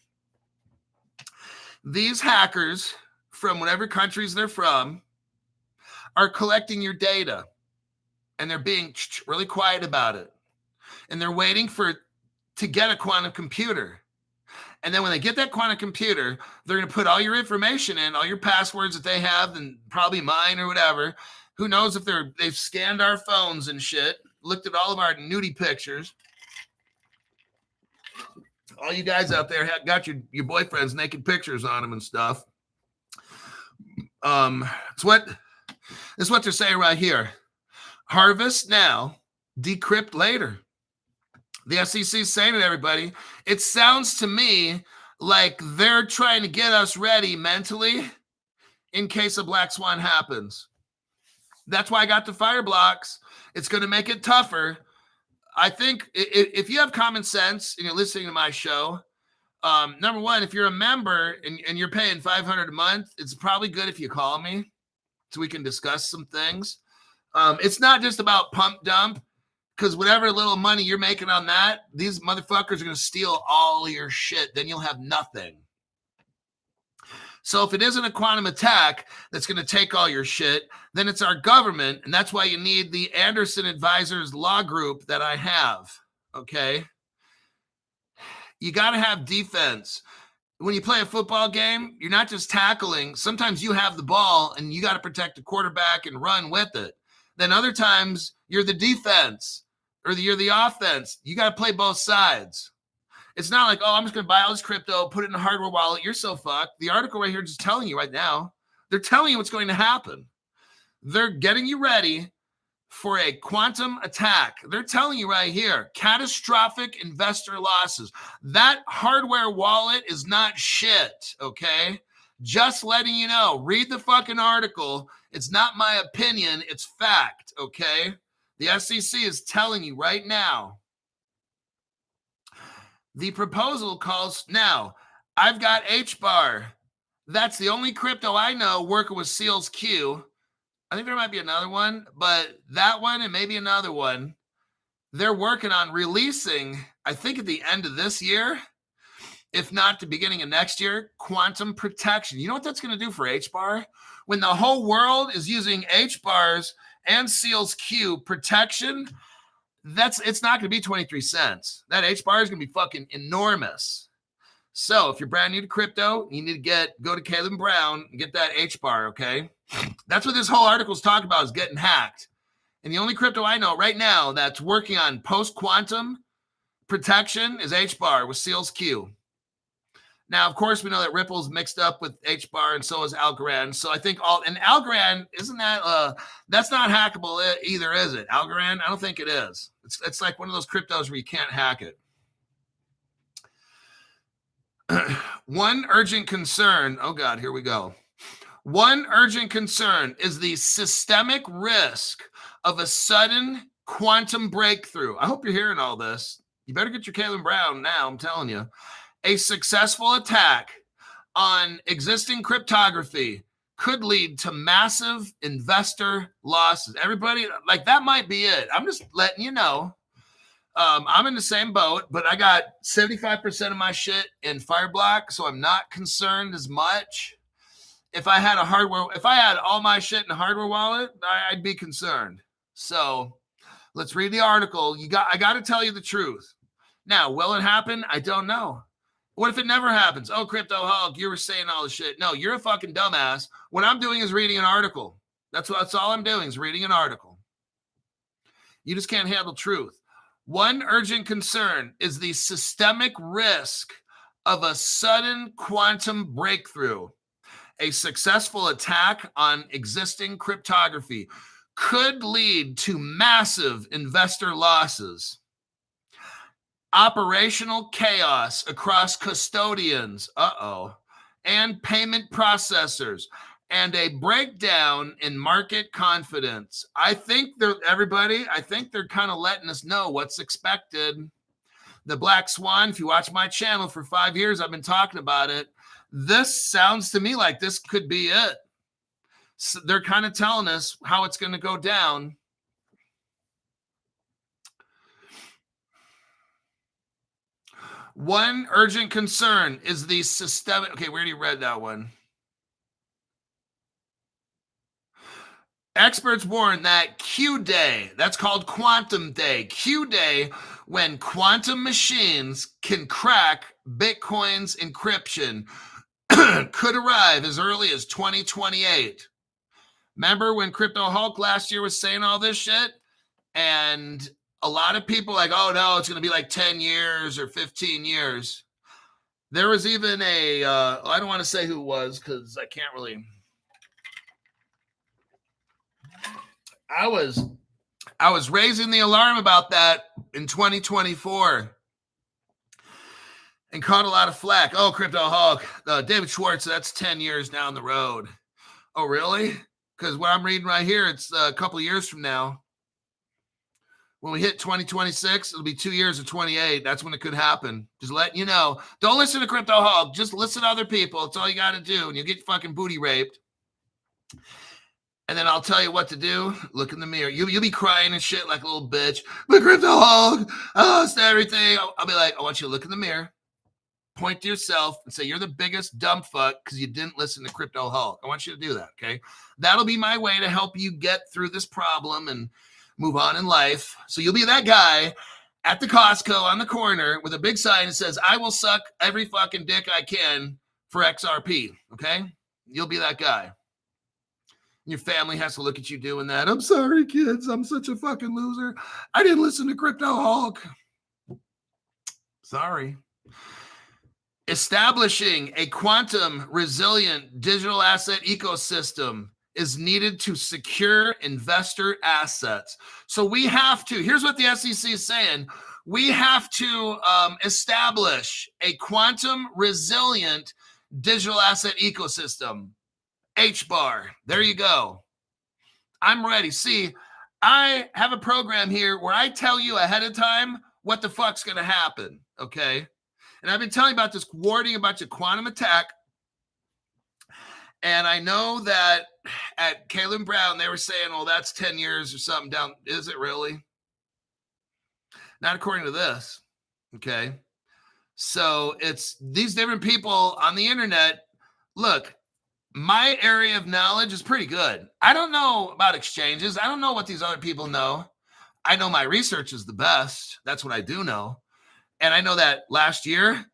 These hackers from whatever countries they're from are collecting your data, and they're being really quiet about it. And they're waiting to get a quantum computer. And then when they get that quantum computer, they're going to put all your information in, all your passwords that they have, and probably mine or whatever. Who knows if they've scanned our phones and shit, looked at all of our nudie pictures. All you guys out there have got your boyfriend's naked pictures on them and stuff. It's what they're saying right here. Harvest now, decrypt later. The SEC is saying it, everybody. It sounds to me like they're trying to get us ready mentally in case a black swan happens. That's why I got the fire blocks. It's going to make it tougher. I think if you have common sense and you're listening to my show, number one, if you're a member and you're paying $500 a month, it's probably good if you call me so we can discuss some things. It's not just about pump dump, because whatever little money you're making on that, these motherfuckers are going to steal all your shit. Then you'll have nothing. So if it isn't a quantum attack that's going to take all your shit, then it's our government. And that's why you need the Anderson Advisors Law Group that I have. Okay. You got to have defense. When you play a football game, you're not just tackling. Sometimes you have the ball and you got to protect the quarterback and run with it. Then other times you're the defense or you're the offense. You got to play both sides. It's not like, oh, I'm just going to buy all this crypto, put it in a hardware wallet. You're so fucked. The article right here is just telling you right now. They're telling you what's going to happen. They're getting you ready for a quantum attack. They're telling you right here, catastrophic investor losses. That hardware wallet is not shit, okay? Just letting you know. Read the fucking article. It's not my opinion. It's fact, okay? The SEC is telling you right now. The proposal calls now. I've got HBAR. That's the only crypto I know working with Seals Q. I think there might be another one, but that one and maybe another one, they're working on releasing, I think at the end of this year, if not the beginning of next year, quantum protection. You know what that's going to do for HBAR? When the whole world is using HBARs and Seals Q protection, it's not going to be 23 cents. That HBAR is going to be fucking enormous. So if you're brand new to crypto, you need to go to Caleb Brown and get that HBAR, okay? That's what this whole article is talking about, is getting hacked. And the only crypto I know right now that's working on post-quantum protection is HBAR with Seals Q. Now, of course, we know that Ripple's mixed up with HBAR, and so is Algorand. So I think and Algorand, isn't that, that's not hackable either, is it? Algorand? I don't think it is. It's like one of those cryptos where you can't hack it. One urgent concern. Oh, God, here we go. One urgent concern is the systemic risk of a sudden quantum breakthrough. I hope you're hearing all this. You better get your Caleb Brown now, I'm telling you. A successful attack on existing cryptography could lead to massive investor losses. Everybody, like, that might be it. I'm just letting you know. I'm in the same boat, but I got 75% of my shit in Fireblock, so I'm not concerned as much. If I had all my shit in a hardware wallet, I'd be concerned. So let's read the article. I got to tell you the truth. Now, will it happen? I don't know. What if it never happens? Oh, Crypto Hulk, you were saying all this shit. No, you're a fucking dumbass. What I'm doing is reading an article. That's all I'm doing, is reading an article. You just can't handle truth. One urgent concern is the systemic risk of a sudden quantum breakthrough. A successful attack on existing cryptography could lead to massive investor losses, operational chaos across custodians, and payment processors, and a breakdown in market confidence. I think they're kind of letting us know what's expected. The Black Swan, if you watch my channel for 5 years, I've been talking about it. This sounds to me like this could be it. So they're kind of telling us how it's going to go down. One urgent concern is the systemic. Okay, we already read that one. Experts warn that Q day, that's called quantum day, Q day, when quantum machines can crack Bitcoin's encryption, could arrive as early as 2028. Remember when Crypto Hulk last year was saying all this shit? And a lot of people like, oh no, it's going to be like 10 years or 15 years. There was even I don't want to say who it was because I can't really. I was raising the alarm about that in 2024 and caught a lot of flack. Oh, Crypto Hulk, David Schwartz, that's 10 years down the road. Oh, really? Because what I'm reading right here, it's a couple of years from now. When we hit 2026, it'll be 2 years of 28. That's when it could happen. Just letting you know. Don't listen to Crypto Hulk. Just listen to other people. That's all you got to do. And you'll get fucking booty raped. And then I'll tell you what to do. Look in the mirror. You'll be crying and shit like a little bitch. But Crypto Hulk, I lost everything. I'll be like, I want you to look in the mirror, point to yourself, and say you're the biggest dumb fuck because you didn't listen to Crypto Hulk. I want you to do that, okay? That'll be my way to help you get through this problem and move on in life. So you'll be that guy at the Costco on the corner with a big sign that says, I will suck every fucking dick I can for XRP, okay? You'll be that guy. Your family has to look at you doing that. I'm sorry, kids. I'm such a fucking loser. I didn't listen to Crypto Hulk. Sorry. Establishing a quantum resilient digital asset ecosystem is needed to secure investor assets. So we have to, here's what the SEC is saying. We have to establish a quantum resilient digital asset ecosystem. HBAR. There you go. I'm ready. See, I have a program here where I tell you ahead of time what the fuck's going to happen. Okay. And I've been telling you about this warning about your quantum attack. And I know that at Caleb Brown, they were saying, well, that's 10 years or something down. Is it really? Not according to this. Okay. So it's these different people on the internet. Look, my area of knowledge is pretty good. I don't know about exchanges. I don't know what these other people know. I know my research is the best. That's what I do know. And I know that last year,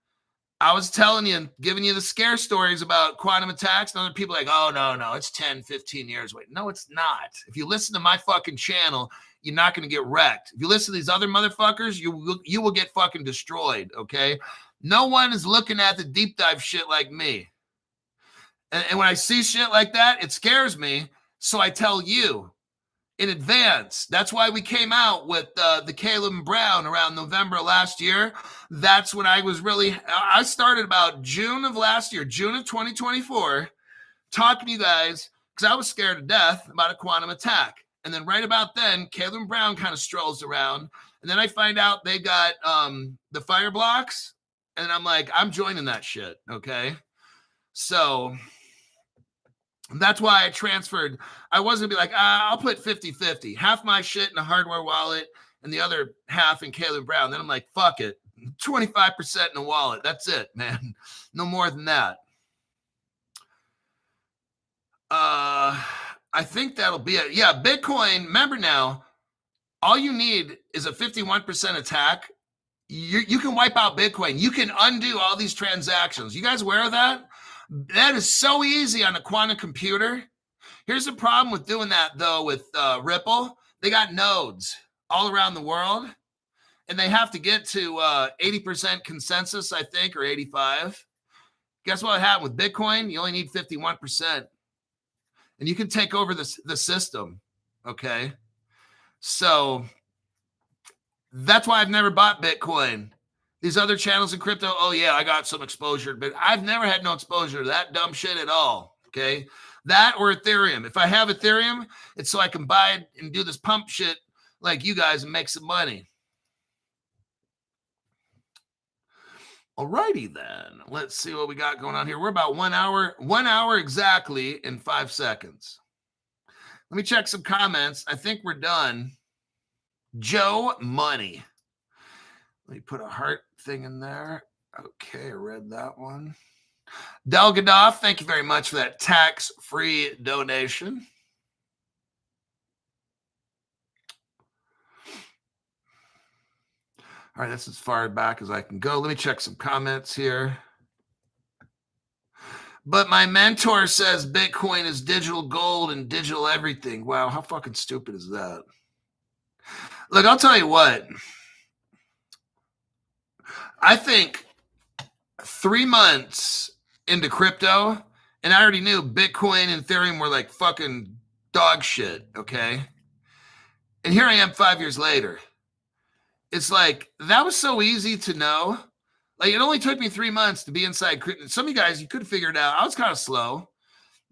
I was telling you and giving you the scare stories about quantum attacks. And other people are like, oh, no, it's 10, 15 years. Wait, no, it's not. If you listen to my fucking channel, you're not going to get wrecked. If you listen to these other motherfuckers, you will get fucking destroyed, okay? No one is looking at the deep dive shit like me. And when I see shit like that, it scares me. So I tell you in advance. That's why we came out with the Caleb Brown around November last year. That's when I started about June of last year, June of 2024, talking to you guys because I was scared to death about a quantum attack. And then right about then, Caleb Brown kind of strolls around. And then I find out they got the fire blocks. And I'm like, I'm joining that shit, okay? So that's why I transferred. I wasn't be like, I'll put 50-50. Half my shit in a hardware wallet and the other half in Caleb Brown. Then I'm like, fuck it. 25% in a wallet. That's it, man. No more than that. I think that'll be it. Yeah, Bitcoin, remember now, all you need is a 51% attack. You can wipe out Bitcoin. You can undo all these transactions. You guys aware of that? That is so easy on a quantum computer. Here's the problem with doing that, though, with Ripple. They got nodes all around the world, and they have to get to 80% consensus, I think, or 85. Guess what happened with Bitcoin? You only need 51%. And you can take over the system, okay? So that's why I've never bought Bitcoin. These other channels in crypto, oh yeah, I got some exposure, but I've never had no exposure to that dumb shit at all, okay? That or Ethereum. If I have Ethereum, it's so I can buy it and do this pump shit like you guys and make some money. Alrighty then. Let's see what we got going on here. We're about 1 hour exactly in 5 seconds. Let me check some comments. I think we're done. Joe Money. Let me put a heart thing in there. Okay, I read that one. Del Gaddafi, thank you very much for that tax-free donation. All right, that's as far back as I can go. Let me check some comments here. But my mentor says Bitcoin is digital gold and digital everything. Wow, how fucking stupid is that? Look, I'll tell you what. I think 3 months into crypto, and I already knew Bitcoin and Ethereum were like fucking dog shit, okay? And here I am 5 years later. It's like, that was so easy to know. Like, it only took me 3 months to be inside crypto. Some of you guys, you could figure it out. I was kind of slow,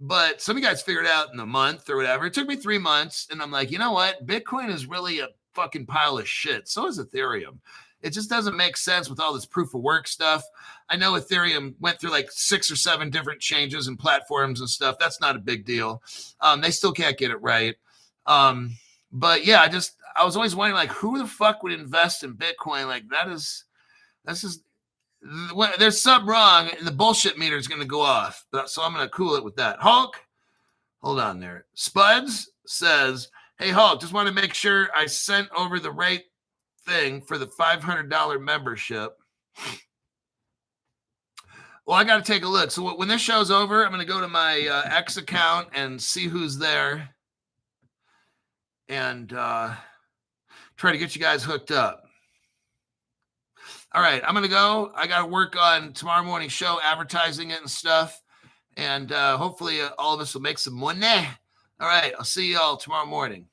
but some of you guys figured it out in a month or whatever. It took me 3 months, and I'm like, you know what? Bitcoin is really a fucking pile of shit. So is Ethereum. It just doesn't make sense with all this proof of work stuff. I know Ethereum went through like 6 or 7 different changes and platforms and stuff. That's not a big deal. They still can't get it right. But yeah, I was always wondering, like, who the fuck would invest in Bitcoin? Like, that's just, there's something wrong, and the bullshit meter is going to go off. So I'm going to cool it with that. Hulk, hold on there. Spuds says, hey, Hulk, just want to make sure I sent over the right thing for the $500 membership. Well, I got to take a look. So when this show's over, I'm going to go to my X account and see who's there and try to get you guys hooked up. All right, I'm going to go. I got to work on tomorrow morning show, advertising it and stuff. And hopefully all of us will make some money. All right, I'll see you all tomorrow morning.